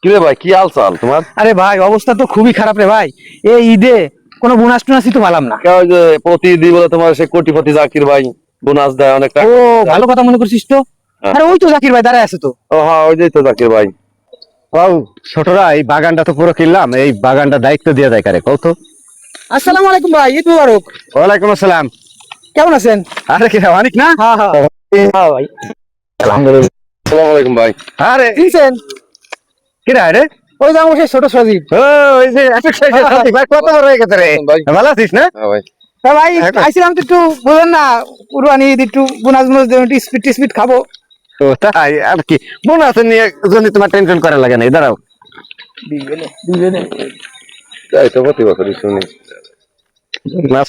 কি রে ভাই, কি হাল চাল তোমার? আরে ভাই অবস্থা তো খুবই খারাপ রে ভাই। এই ঈদে কোনো বোনাস টোনাসই তো পেলাম না। ওই যে প্রতিদিন বলে তোমার সে কোটিপতি জাকির ভাই বোনাস দেয় অনেক টাকা। ও ভালো কথা মনে করছিস তো। হ্যাঁ। আরে ওই তো জাকির ভাই দাঁড়ায় আছে তো। ও হ্যাঁ, ওই যে তো জাকির ভাই। ছোটরা এই বাগানটা তো পুরো কিনলাম, এই বাগানটা দায়িত্ব দিয়ে যায় কারে কত? আসসালামু আলাইকুম ভাই, ঈদ মুবারক। ওয়ালাইকুম আসসালাম। কেমন আছেন? আরে কি অনেক না? হ্যাঁ হ্যাঁ হ্যাঁ ভাই। আলহামদুলিল্লাহ। আসসালামু আলাইকুম ভাই। আরে চিনছেন? কি রে? ওই যে আমার সেই ছোট সজীব। ও ওই যে এত ভাই কত বড় হয়ে গেছে রে। ভাই। ভালো আছিস না? হ্যাঁ ভাই। তা ভাই এখন- আইছিলাম তো একটু বুঝলেন না, কুরবানি ঈদ একটু বোনাস বোনাস দেবেন, একটু স্পিড টিস্পিড খাবো। ও তাই আর কি, বোনাস নিয়ে যদি তোমার টেনশন করা লাগে না, দাঁড়াও। এই তো প্রতি বছরই শুনি। বোনাস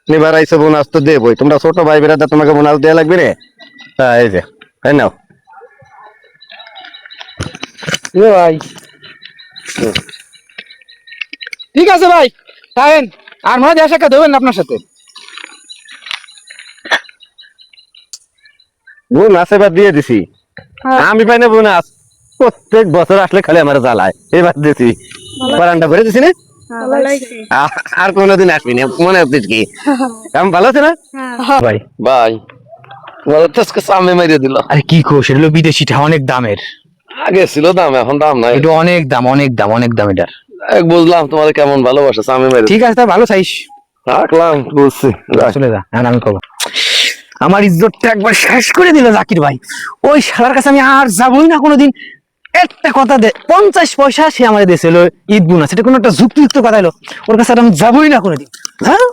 নিবার আইসো, বোনাস তো দেবই। তোমরা ছোট ভাই বেরাদা, তোমাকে বোনাস দেওয়া লাগবে রে। তাই এই যে তাই নাও। এ ভাই ঠিক আছে ভাই, খাবেন। আর মনে হয় দেখা দেবেন না আপনার সাথে। বোনাস এবার দিয়ে দিছি। আমি পাই না বোনাস, প্রত্যেক বছর আসলে খালি আমার জ্বালায়। এবার দিছি, বারান্দা ভরে দিছি না। আর কোনোদিন আসবি না, মনে হচ্ছিস কি? আমি ভালো আছে না ভাই? ভাই তোমার তো আজকে সামনে মেরে দিল। আরে কি কো, সেটা হলো বিদেশিটা, অনেক দামের। আগে ছিল দাম, এখন দাম নাই। এটা অনেক দাম, অনেক দাম, অনেক দাম এটার। বুঝলাম তোমার কেমন ভালোবাসা, সামনে মেরে ঠিক আছে, তা ভালো চাইস। রাখলাম, বুঝছি। চলে যা, এখন আমি কব। আমার ইজ্জতটা একবার শেষ করে দিল জাকির ভাই। ওই শালার কাছে আমি আর যাবোই না কোনোদিন। একটা কথা দে, 50 পয়সা সে আমার দিয়েছিল ঈদ বোনাস, এটা কোনো একটা যুক্তিযুক্ত কথা এলো। ওর কাছে আর আমি যাবোই না কোনোদিন। হ্যাঁ।